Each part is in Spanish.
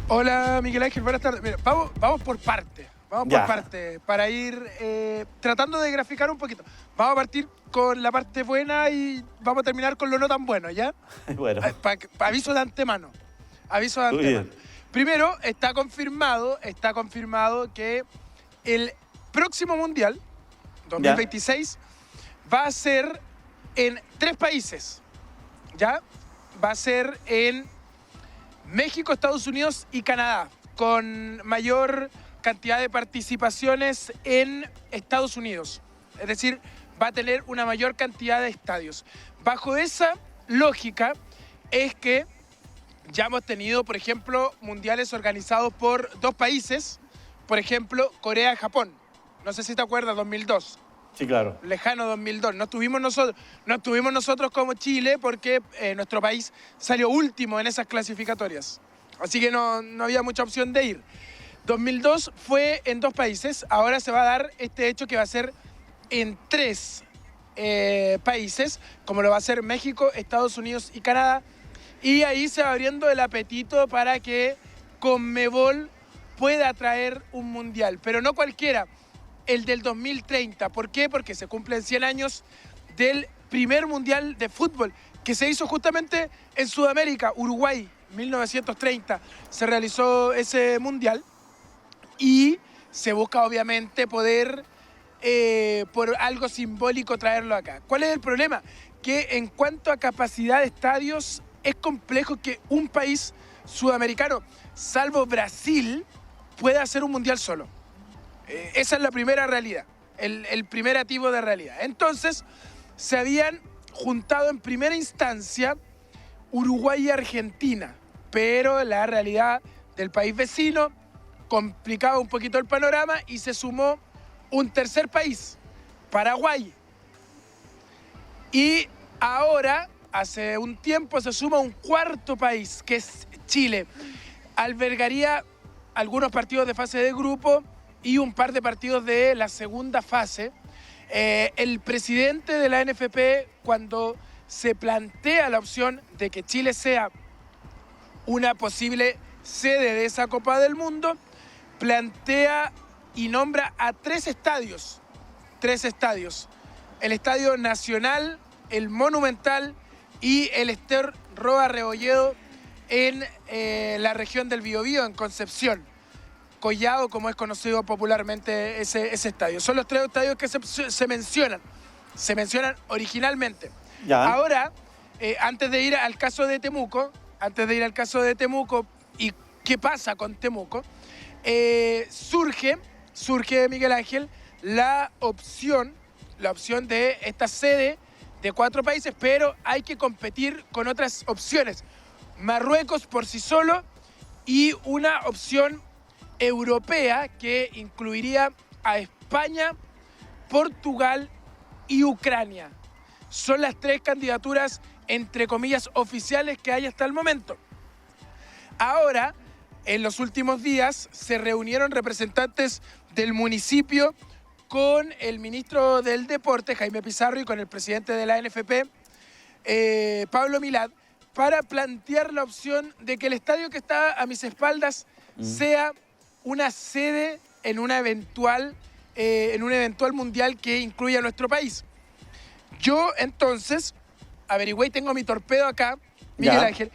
Hola Miguel Ángel, buenas tardes. Mira, vamos por partes. Vamos por Ya, partes para ir tratando de graficar un poquito. Vamos a partir con la parte buena y vamos a terminar con lo no tan bueno, ¿ya? bueno, Aviso de antemano. Aviso de muy antemano. bien. Primero, está confirmado que el próximo Mundial, Ya, 2026, va a ser en 3 países, ¿ya? Va a ser en México, Estados Unidos y Canadá, con mayor cantidad de participaciones en Estados Unidos. Es decir, va a tener una mayor cantidad de estadios. Bajo esa lógica es que ya hemos tenido, por ejemplo, mundiales organizados por 2 países, por ejemplo, Corea-Japón. No sé si te acuerdas, 2002. sí, claro. Lejano 2002. No estuvimos nosotros como Chile porque nuestro país salió último en esas clasificatorias. Así que no había mucha opción de ir. 2002 fue en 2 países. Ahora se va a dar este hecho que va a ser en 3 países, como lo va a ser México, Estados Unidos y Canadá. Y ahí se va abriendo el apetito para que Conmebol pueda traer un mundial. Pero no cualquiera, el del 2030. ¿Por qué? Porque se cumplen 100 años del primer mundial de fútbol que se hizo justamente en Sudamérica, Uruguay, 1930. Se realizó ese mundial y se busca obviamente poder, por algo simbólico, traerlo acá. ¿Cuál es el problema? Que en cuanto a capacidad de estadios, es complejo que un país sudamericano, salvo Brasil, pueda hacer un mundial solo. Esa es la primera realidad, el primer activo de realidad. Entonces, se habían juntado en primera instancia Uruguay y Argentina, pero la realidad del país vecino complicaba un poquito el panorama y se sumó un tercer país, Paraguay. Y ahora, hace un tiempo, se suma un cuarto país, que es Chile. Albergaría algunos partidos de fase de grupo y un par de partidos de la segunda fase. El presidente de la NFP, cuando se plantea la opción de que Chile sea una posible sede de esa Copa del Mundo, plantea y nombra a 3 estadios. 3 estadios. El Estadio Nacional, el Monumental y el Ester Roa Rebolledo en la región del Biobío, en Concepción. Collado, como es conocido popularmente ese estadio. Son los 3 estadios que se mencionan. Se mencionan originalmente. Ya, Ahora, antes de ir al caso de Temuco, y qué pasa con Temuco, surge, Miguel Ángel, la opción de esta sede de 4 países, pero hay que competir con otras opciones. Marruecos por sí solo y una opción europea que incluiría a España, Portugal y Ucrania. Son las 3 candidaturas, entre comillas, oficiales que hay hasta el momento. Ahora, en los últimos días, se reunieron representantes del municipio con el ministro del Deporte, Jaime Pizarro, y con el presidente de la NFP, Pablo Milad, para plantear la opción de que el estadio que está a mis espaldas sea una sede en un eventual mundial que incluya a nuestro país. Yo entonces averigüé y tengo mi torpedo acá, Miguel ya. Ángel,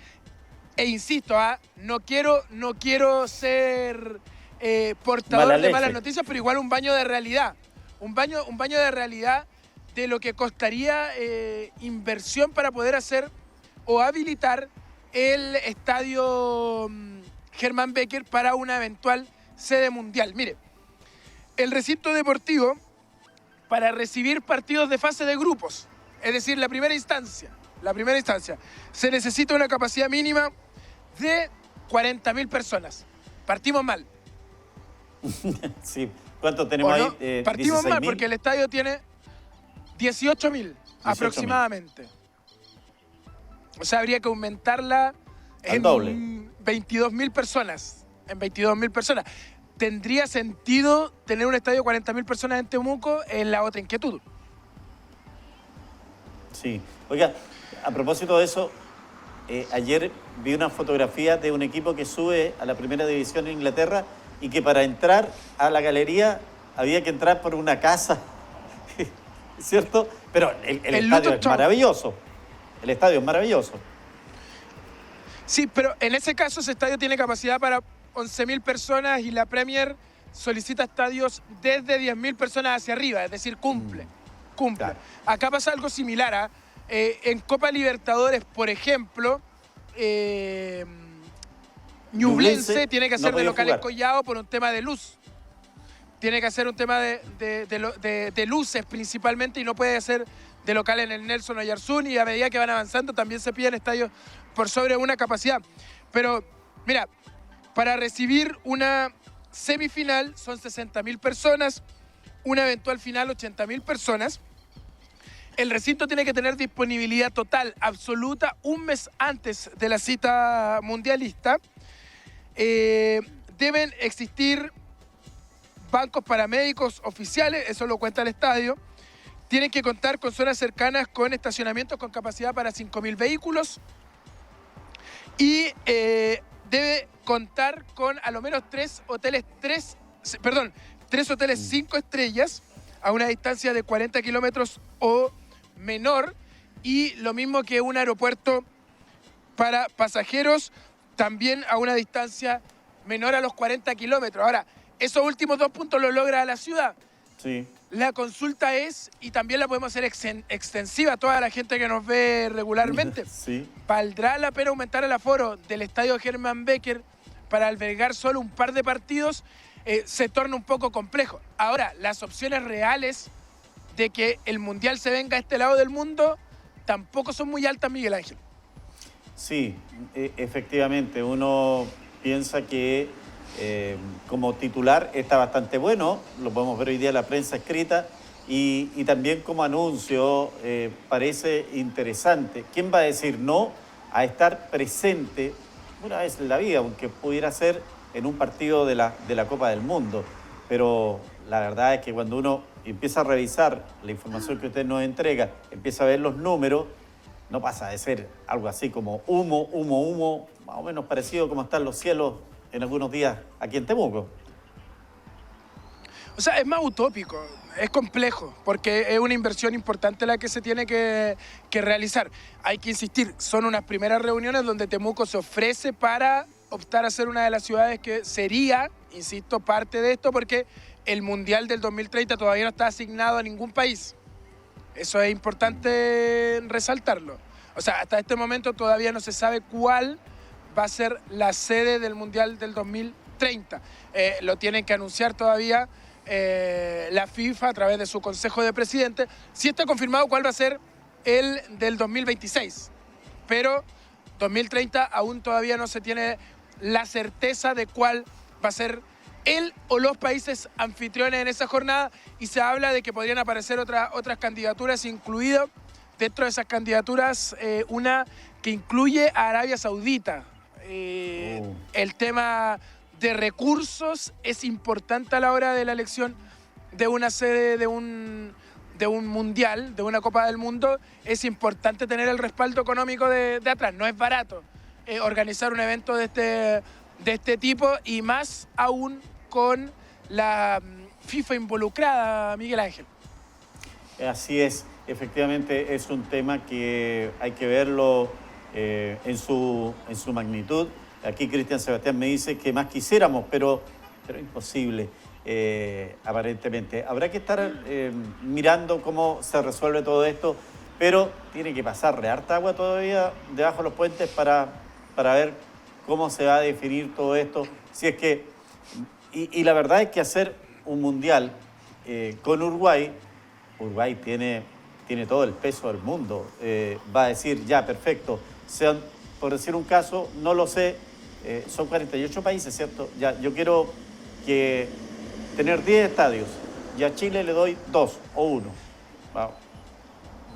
e insisto, no quiero ser portador Mala de malas leche. noticias, pero igual un baño de realidad. Un baño de realidad de lo que costaría inversión para poder hacer o habilitar el estadio Germán Becker para una eventual sede mundial. Mire, el recinto deportivo, para recibir partidos de fase de grupos, es decir, la primera instancia, se necesita una capacidad mínima de 40.000 personas. Partimos mal. Sí. ¿Cuánto tenemos ¿O ahí? no? Partimos mal 16.000. porque el estadio tiene 18.000 aproximadamente. O sea, habría que aumentarla Al doble. en 22.000 personas. ¿Tendría sentido tener un estadio de 40.000 personas en Temuco? Es la otra inquietud. Sí. Oiga, a propósito de eso, ayer vi una fotografía de un equipo que sube a la primera división en Inglaterra y que para entrar a la galería había que entrar por una casa, ¿cierto? Pero el estadio es maravilloso. El estadio es maravilloso. Sí, pero en ese caso ese estadio tiene capacidad para 11.000 personas y la Premier solicita estadios desde 10.000 personas hacia arriba, es decir, cumple. Claro. Acá pasa algo similar. En Copa Libertadores, por ejemplo, Ñublense tiene que hacer de local en Collao por un tema de luz. Tiene que hacer un tema de luces principalmente y no puede hacer de local en el Nelson Oyarzún, y a medida que van avanzando también se piden estadios por sobre una capacidad. Pero, mira, para recibir una semifinal son 60.000 personas, una eventual final 80.000 personas. El recinto tiene que tener disponibilidad total, absoluta, un mes antes de la cita mundialista. Deben existir bancos paramédicos oficiales, eso lo cuenta el estadio. Tienen que contar con zonas cercanas con estacionamientos con capacidad para 5.000 vehículos. Y debe contar con a lo menos tres hoteles 5 estrellas a una distancia de 40 kilómetros o menor, y lo mismo que un aeropuerto para pasajeros también a una distancia menor a los 40 kilómetros. Ahora, esos últimos 2 puntos los logra la ciudad. Sí. La consulta es, y también la podemos hacer extensiva a toda la gente que nos ve regularmente, sí. ¿Valdrá la pena aumentar el aforo del estadio Hermann Becker para albergar solo un par de partidos? Se torna un poco complejo. Ahora, las opciones reales de que el Mundial se venga a este lado del mundo tampoco son muy altas, Miguel Ángel. Sí, efectivamente, uno piensa que como titular está bastante bueno, lo podemos ver hoy día en la prensa escrita, y también como anuncio parece interesante. ¿Quién va a decir no a estar presente una vez en la vida, aunque pudiera ser en un partido de la Copa del Mundo? Pero la verdad es que cuando uno empieza a revisar la información que usted nos entrega, empieza a ver los números, no pasa de ser algo así como humo, más o menos parecido como están los cielos en algunos días aquí en Temuco. O sea, es más utópico, es complejo, porque es una inversión importante la que se tiene que realizar. Hay que insistir, son unas primeras reuniones donde Temuco se ofrece para optar a ser una de las ciudades que sería, insisto, parte de esto, porque el Mundial del 2030 todavía no está asignado a ningún país. Eso es importante resaltarlo. O sea, hasta este momento todavía no se sabe cuál va a ser la sede del Mundial del 2030. Lo tienen que anunciar todavía la FIFA a través de su Consejo de Presidentes. Sí está confirmado cuál va a ser el del 2026, pero 2030 aún todavía no se tiene la certeza de cuál va a ser él o los países anfitriones en esa jornada, y se habla de que podrían aparecer otras candidaturas, incluido dentro de esas candidaturas una que incluye a Arabia Saudita. El tema de recursos es importante a la hora de la elección de una sede de un mundial, de una Copa del Mundo. Es importante tener el respaldo económico de atrás, no es barato organizar un evento de este tipo, y más aún con la FIFA involucrada, Miguel Ángel. Así es, efectivamente es un tema que hay que verlo en su magnitud. Aquí Cristian Sebastián me dice que más quisiéramos, pero imposible, aparentemente. Habrá que estar mirando cómo se resuelve todo esto, pero tiene que pasar harta agua todavía debajo de los puentes para ver cómo se va a definir todo esto. Si es que, y la verdad es que hacer un mundial con Uruguay tiene todo el peso del mundo. Va a decir, ya, perfecto, sean, por decir un caso, no lo sé, son 48 países, ¿cierto? Ya, yo quiero tener 10 estadios, y a Chile le doy 2 o 1. Wow.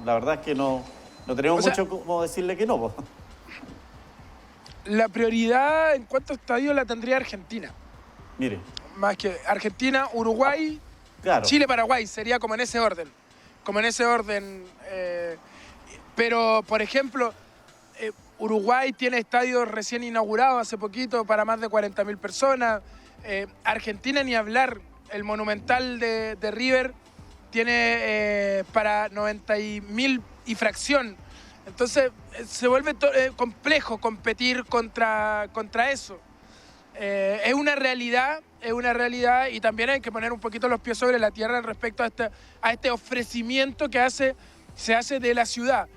La verdad es que no tenemos mucho como decirle que no. La prioridad en cuanto a estadios la tendría Argentina. Mire. Más que Argentina, Uruguay, claro. Chile, Paraguay, sería como en ese orden. Pero, por ejemplo, Uruguay tiene estadios recién inaugurados hace poquito para más de 40.000 personas. Argentina ni hablar, el Monumental de River tiene para 90.000 y fracción. Entonces se vuelve complejo competir contra eso. Es una realidad y también hay que poner un poquito los pies sobre la tierra respecto a este ofrecimiento que se hace de la ciudad.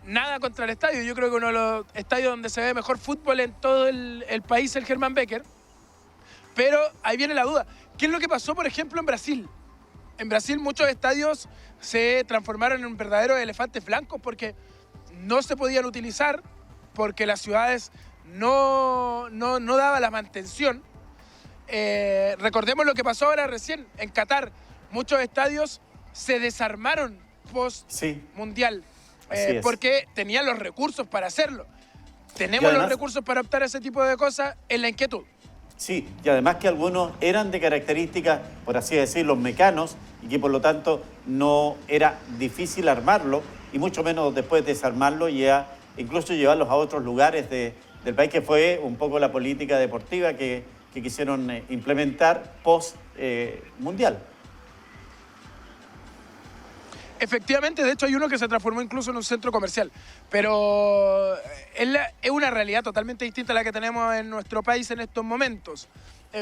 Nada contra el estadio, yo creo que uno de los estadios donde se ve mejor fútbol en todo el país es el Germán Becker, pero ahí viene la duda. ¿Qué es lo que pasó, por ejemplo, en Brasil? En Brasil muchos estadios se transformaron en verdaderos elefantes blancos porque no se podían utilizar, porque las ciudades no daban la mantención. Recordemos lo que pasó ahora recién en Qatar. Muchos estadios se desarmaron post-mundial porque tenían los recursos para hacerlo. Tenemos además, los recursos para optar a ese tipo de cosas en la inquietud. Sí, y además que algunos eran de características, por así decirlo, mecanos, y que por lo tanto no era difícil armarlo, y mucho menos después desarmarlo y incluso llevarlos a otros lugares del país, que fue un poco la política deportiva que quisieron implementar post-mundial. Efectivamente, de hecho hay uno que se transformó incluso en un centro comercial, pero es una realidad totalmente distinta a la que tenemos en nuestro país en estos momentos.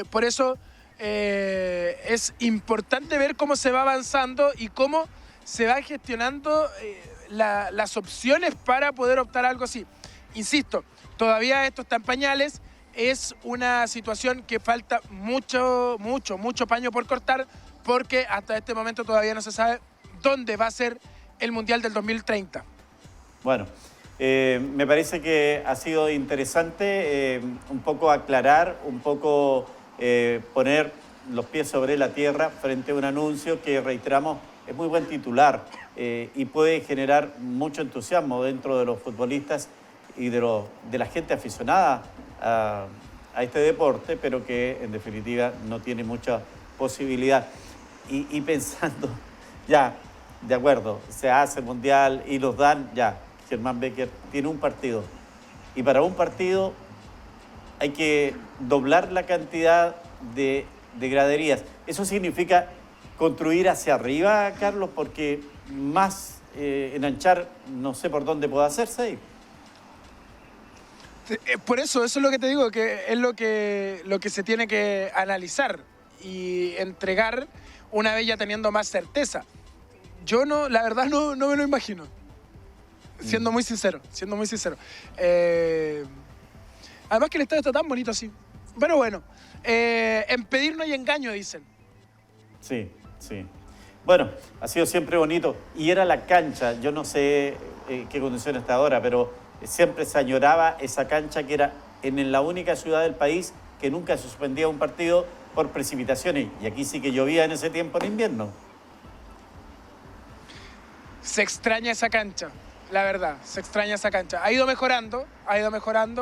Por eso es importante ver cómo se va avanzando y cómo se van gestionando las opciones para poder optar a algo así. Insisto, todavía esto está en pañales, es una situación que falta mucho paño por cortar, porque hasta este momento todavía no se sabe dónde va a ser el Mundial del 2030. Bueno, me parece que ha sido interesante un poco aclarar, un poco poner los pies sobre la tierra frente a un anuncio que, reiteramos, es muy buen titular y puede generar mucho entusiasmo dentro de los futbolistas y de la gente aficionada a este deporte, pero que en definitiva no tiene mucha posibilidad. Y pensando, ya, de acuerdo, se hace mundial y los dan, ya, Germán Becker tiene un partido. Y para un partido hay que doblar la cantidad de graderías. Eso significa construir hacia arriba, Carlos, porque más enanchar no sé por dónde puede hacerse ahí. Por eso es lo que te digo, que es lo que se tiene que analizar y entregar una vez ya teniendo más certeza. Yo la verdad no me lo imagino, siendo muy sincero. Además que el estadio está tan bonito así. Pero bueno, en pedir no hay engaño, dicen. Sí. Bueno, ha sido siempre bonito. Y era la cancha, yo no sé qué condición está ahora, pero siempre se añoraba esa cancha que era en la única ciudad del país que nunca se suspendía un partido por precipitaciones. Y aquí sí que llovía en ese tiempo en invierno. Se extraña esa cancha, la verdad, se extraña esa cancha. Ha ido mejorando,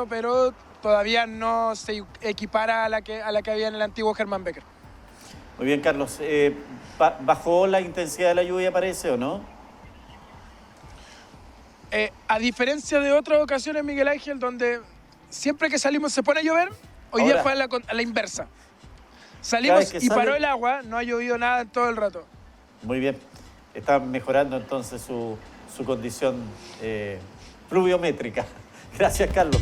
pero todavía no se equipara a la que había en el antiguo Germán Becker. Muy bien, Carlos. ¿Bajó la intensidad de la lluvia, parece, o no? A diferencia de otras ocasiones, Miguel Ángel, donde siempre que salimos se pone a llover, hoy día fue a la inversa. Salimos y paró el agua, no ha llovido nada en todo el rato. Muy bien. Está mejorando entonces su condición pluviométrica. Gracias, Carlos.